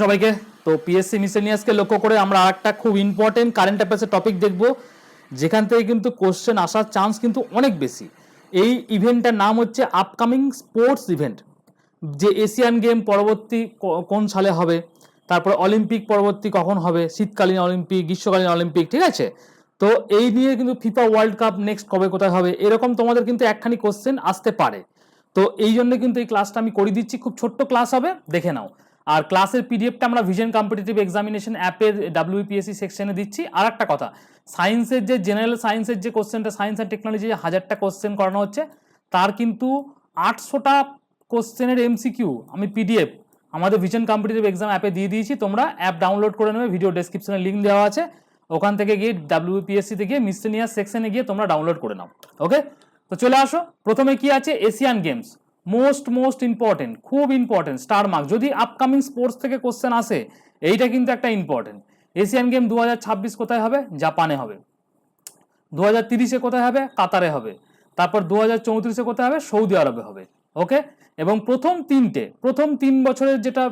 সবাইকে। তো পিএসসি মিসেলিনিয়াসকে লক্ষ্য করে আমরা আরেকটা খুব ইম্পর্টেন্ট কারেন্ট অ্যাফেয়ার্সের টপিক দেখব, যেখান থেকে কিন্তু কোশ্চেন আসার চান্স কিন্তু অনেক বেশি। এই ইভেন্টটার নাম হচ্ছে আপকামিং স্পোর্টস ইভেন্ট, যে এশিয়ান গেম পরবর্তী কোন সালে হবে, তারপরে অলিম্পিক পরবর্তী কখন হবে, শীতকালীন অলিম্পিক, গ্রীষ্মকালীন অলিম্পিক, ঠিক আছে। তো এই নিয়ে কিন্তু ফিফা ওয়ার্ল্ড কাপ নেক্সট কবে কোথায় হবে, এরকম তোমাদের কিন্তু একখানি কোশ্চেন আসতে পারে। তো এই জন্য কিন্তু এই ক্লাসটা আমি করে দিচ্ছি, খুব ছোট্ট ক্লাস হবে, দেখে নাও। আর ক্লাসের পিডিএফটা আমরা ভিশন কম্পিটিটিভ এক্সামিনেশন অ্যাপের ডাব্লিউপিএসসি সেকশনে দিচ্ছি। আর একটা কথা, সায়েন্সের যে জেনারেল সায়েন্সের যে কোশ্চেনটা, সায়েন্স অ্যান্ড টেকনোলজি 1000টা কোশ্চেন করানো হচ্ছে, তার কিন্তু 800টা কোশ্চেনের এমসিকিউ আমি পিডিএফ আমাদের ভিশন কম্পিটিটিভ এক্সাম অ্যাপে দিয়ে দিয়েছি। তোমরা অ্যাপ ডাউনলোড করে নেবে, ভিডিও ডেসক্রিপশনে লিঙ্ক দেওয়া আছে, ওখান থেকে গিয়ে ডাব্লিউপিএসসিতে গিয়ে মিসেলিনিয়াস সেকশনে গিয়ে তোমরা ডাউনলোড করে নাও। ওকে, তো চলে আসো। প্রথমে কি আছে, এশিয়ান গেমস, মোস্ট ইম্পর্টেন্ট, খুব ইম্পর্টেন্ট, স্টার মার্ক। যদি আপকামিং স্পোর্টস থেকে কোশ্চেন আসে, এইটা কিন্তু একটা ইম্পর্টেন্ট। এশিয়ান গেম 2026 কোথায় হবে? জাপানে হবে। 2030-এ কোথায় হবে? কাতারে হবে। তারপর 2034-এ কোথায় হবে? সৌদি আরবে হবে। ওকে, এবং প্রথম 3 বছরের যেটা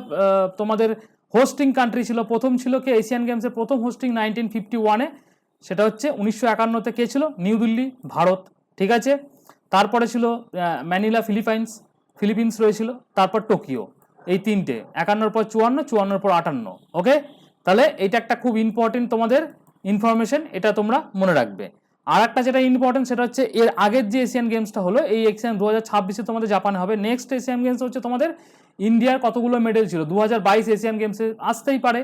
তোমাদের হোস্টিং কান্ট্রি ছিল, প্রথম ছিল কে? এশিয়ান গেমসের প্রথম হোস্টিং 1951-এ, সেটা হচ্ছে 1951-তে কে ছিল? নিউ দিল্লি, ভারত, ঠিক আছে। তারপরে ছিল ম্যানিলা, ফিলিপিন্স রয়েছিল, তারপর টোকিও। এই তিনটে, 51-র পর 54, 54-র পর 58। ওকে, তাহলে এটা একটা খুব ইম্পর্টেন্ট তোমাদের ইনফরমেশন, এটা তোমরা মনে রাখবে। আর একটা যেটা ইম্পর্টেন্ট, সেটা হচ্ছে এর আগের যে এশিয়ান গেমসটা হলো, এই এশিয়ান 2026-এ তোমাদের জাপানে হবে। নেক্সট এশিয়ান গেমস হচ্ছে তোমাদের ইন্ডিয়ার কতগুলো মেডেল ছিল 2022 এশিয়ান গেমসে আসতেই পারে।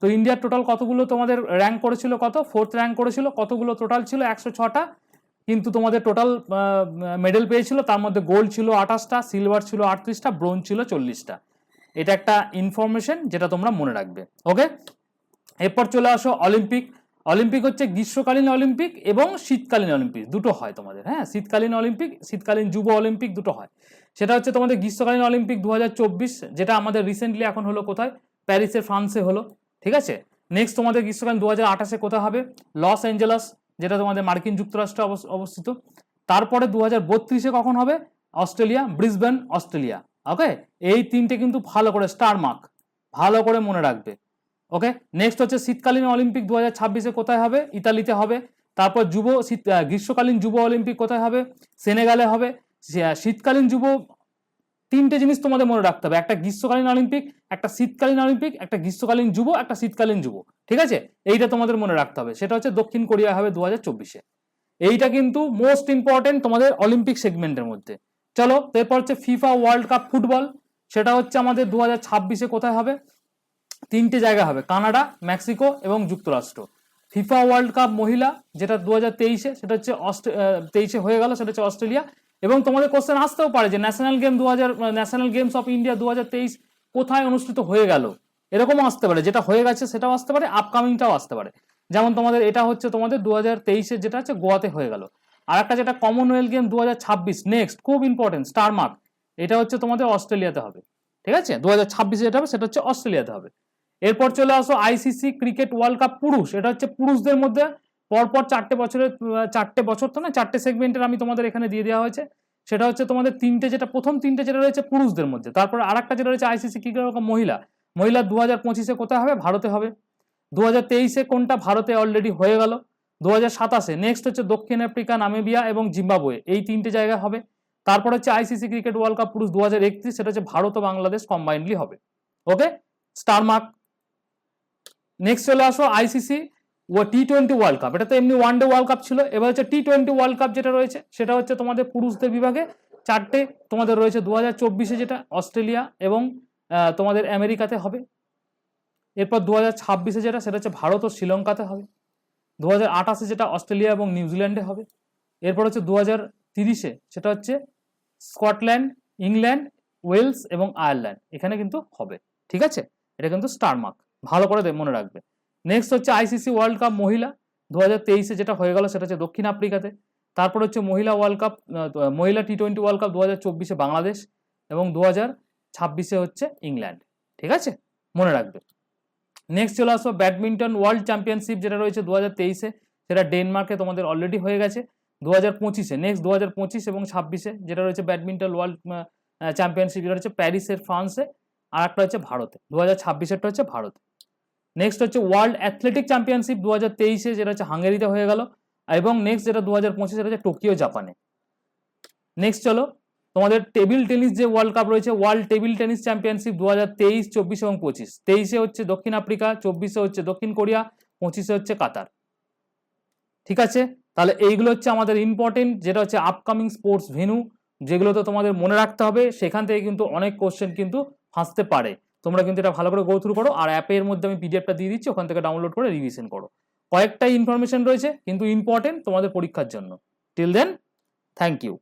তো ইন্ডিয়ার টোটাল কতগুলো তোমাদের র্যাঙ্ক করেছিল, কত? 4th র্যাঙ্ক করেছিল। কতগুলো টোটাল ছিল? 106টা। কিন্তু তোমাদের টোটাল মেডেল পেয়েছিল, তার মধ্যে গোল্ড ছিল 28টা, সিলভার ছিল 38টা, ব্রোঞ্জ ছিল 40টা। এটা একটা ইনফরমেশন যেটা তোমরা মনে রাখবে। ওকে, এরপর চলে আসো অলিম্পিক। অলিম্পিক হচ্ছে গ্রীষ্মকালীন অলিম্পিক এবং শীতকালীন অলিম্পিক, দুটো হয় তোমাদের। হ্যাঁ, শীতকালীন অলিম্পিক, শীতকালীন যুব অলিম্পিক, দুটো হয়। সেটা হচ্ছে তোমাদের গ্রীষ্মকালীন অলিম্পিক 2024, যেটা আমাদের রিসেন্টলি এখন হলো কোথায়? প্যারিসের, ফ্রান্সে হলো, ঠিক আছে। নেক্সট তোমাদের গ্রীষ্মকালীন 2028-এ কোথায় হবে? লস অ্যাঞ্জেলাস, যেটা তোমাদের মার্কিন যুক্তরাষ্ট্রে অবস্থিত। তারপরে 2032-এ কখন হবে? Australia, Brisbane, Australia. ওকে, এই তিনটে কিন্তু ভালো করে স্টার মার্ক, ভালো করে মনে রাখবে। ওকে, নেক্সট হচ্ছে শীতকালীন অলিম্পিক 2026-এ কোথায় হবে? ইতালিতে হবে। তারপর গ্রীষ্মকালীন যুব অলিম্পিক কোথায় হবে? সেনেগালে হবে। শীতকালীন যুব, তিনটে জিনিস তোমাদের মনে রাখতে হবে, একটা গ্রীষ্মকালীন অলিম্পিক, একটা শীতকালীন অলিম্পিক, একটা গ্রীষ্মকালীন যুব, একটা শীতকালীন যুব, ঠিক আছে। এইটা তোমাদের মনে রাখতে হবে। সেটা হচ্ছে দক্ষিণ কোরিয়া হবে 2024-এ। এইটা কিন্তু মোস্ট ইম্পর্টেন্ট তোমাদের অলিম্পিক সেগমেন্টের মধ্যে। চলো, এরপর হচ্ছে ফিফা ওয়ার্ল্ড কাপ ফুটবল, সেটা হচ্ছে আমাদের 2026-এ কোথায় হবে? তিনটে জায়গা হবে, কানাডা, মেক্সিকো এবং যুক্তরাষ্ট্র। ফিফা ওয়ার্ল্ড কাপ মহিলা, যেটা 2023-এ, সেটা হচ্ছে 23-এ হয়ে গেল, সেটা হচ্ছে অস্ট্রেলিয়া। এবং তোমাদের কোশ্চেন আসতেও পারে যে ন্যাশনাল গেমস অফ ইন্ডিয়া 2023 কোথায় অনুষ্ঠিত হয়ে গেল, এরকমও আসতে পারে। যেটা হয়ে গেছে সেটাও আসতে পারে, আপকামিংটাও আসতে পারে। যেমন তোমাদের এটা হচ্ছে তোমাদের 2023-এর, যেটা হচ্ছে গোয়াতে হয়ে গেল। আর একটা যেটা কমনওয়েলথ গেম 2026, নেক্সট, খুব ইম্পর্টেন্ট, স্টার মার্ক, এটা হচ্ছে তোমাদের অস্ট্রেলিয়াতে হবে, ঠিক আছে। 2026-এ যেটা হবে সেটা হচ্ছে অস্ট্রেলিয়াতে হবে। এরপর চলে আসো আইসিসি ক্রিকেট ওয়ার্ল্ড কাপ পুরুষ, এটা হচ্ছে পুরুষদের মধ্যে পরপর 4টে বছর তো না, 4টে সেগমেন্টের আমি তোমাদের এখানে দিয়ে দেওয়া হয়েছে। সেটা হচ্ছে তোমাদের প্রথম তিনটে যেটা রয়েছে পুরুষদের মধ্যে। তারপর আর একটা যেটা রয়েছে আইসিসি ক্রিকেট ওয়ার্ল্ড কাপ মহিলা 2025-এ কোথায় হবে? ভারতে হবে। 2023-এ কোনটা? ভারতে অলরেডি হয়ে গেল। 2027-এ নেক্সট হচ্ছে দক্ষিণ আফ্রিকা, নামিবিয়া এবং জিম্বাবুয়ে, এই তিনটে জায়গা হবে। তারপর হচ্ছে আইসিসি ক্রিকেট ওয়ার্ল্ড কাপ পুরুষ 2031, সেটা হচ্ছে ভারত ও বাংলাদেশ কম্বাইন্ডলি হবে। ওকে, স্টার মার্ক। নেক্সট চলে আসো আইসিসি টি-20 ওয়ার্ল্ড কাপ, এটা তো এমনি ওয়ান ডে ওয়ার্ল্ড কাপ ছিল। এবার হচ্ছে টি-20 ওয়ার্ল্ড কাপ যেটা রয়েছে, সেটা হচ্ছে তোমাদের পুরুষদের বিভাগে 4টে তোমাদের রয়েছে। 2024-এ যেটা অস্ট্রেলিয়া এবং তোমাদের আমেরিকাতে হবে। এরপর 2026-এ যেটা, সেটা হচ্ছে ভারত ও শ্রীলঙ্কাতে হবে। 2028-এ যেটা অস্ট্রেলিয়া এবং নিউজিল্যান্ডে হবে। এরপর হচ্ছে 2030-এ সেটা হচ্ছে স্কটল্যান্ড, ইংল্যান্ড, ওয়েলস এবং আয়ারল্যান্ড, এখানে কিন্তু হবে, ঠিক আছে। এটা কিন্তু স্টার মার্ক, ভালো করে মনে রাখবে। নেক্সট হচ্ছে আইসিসি ওয়ার্ল্ড কাপ মহিলা 2023-এ যেটা হয়ে গেল, সেটা হচ্ছে দক্ষিণ আফ্রিকাতে। তারপর হচ্ছে মহিলা টি-20 ওয়ার্ল্ড কাপ 2024-এ বাংলাদেশ এবং 2026-এ হচ্ছে ইংল্যান্ড, ঠিক আছে, মনে রাখবে। নেক্সট চলে আসো ব্যাডমিন্টন ওয়ার্ল্ড চ্যাম্পিয়নশিপ, যেটা রয়েছে 2023-এ, সেটা ডেনমার্কে তোমাদের অলরেডি হয়ে গেছে। 2025-এ নেক্সট 2025 এবং 26-এ যেটা রয়েছে ব্যাডমিন্টন ওয়ার্ল্ড চ্যাম্পিয়নশিপ, যেটা হচ্ছে প্যারিসের, ফ্রান্সে। আর একটা হচ্ছে ভারতে, 2026-এরটা হচ্ছে ভারতে। নেক্সট হচ্ছে ওয়ার্ল্ড অ্যাথলেটিক চ্যাম্পিয়নশিপ 2023-এ, যেটা হচ্ছে হাঙ্গেরিতে হয়ে গেল, এবং নেক্সট যেটা 2025 সেটা হচ্ছে টোকিও জাপানে। নেক্সট চলো তোমাদের টেবিল টেনিস যে ওয়ার্ল্ড কাপ রয়েছে, ওয়ার্ল্ড টেবিল টেনিস চ্যাম্পিয়নশিপ 2023, 24 এবং 25। 23-এ হচ্ছে দক্ষিণ আফ্রিকা, 24-এ হচ্ছে দক্ষিণ কোরিয়া, 25-এ হচ্ছে কাতার। ঠিক আছে, তাহলে এইগুলো হচ্ছে আমাদের ইম্পর্টেন্ট, যেটা হচ্ছে আপকামিং স্পোর্টস ভেন্যু, যেগুলো তো তোমাদের মনে রাখতে হবে। সেখান থেকে কিন্তু অনেক কোশ্চেন কিন্তু ফাঁসতে পারে। তোমরা কিন্তু এটা ভালো করে গো থ্রু করো, আর অ্যাপের মধ্যে আমি পিডিএফটা দিয়ে দিচ্ছি, ওখান থেকে ডাউনলোড করে রিভিশন করো। কয়েকটাই ইনফরমেশন রয়েছে কিন্তু ইম্পর্টেন্ট তোমাদের পরীক্ষার জন্য। Till then, thank you.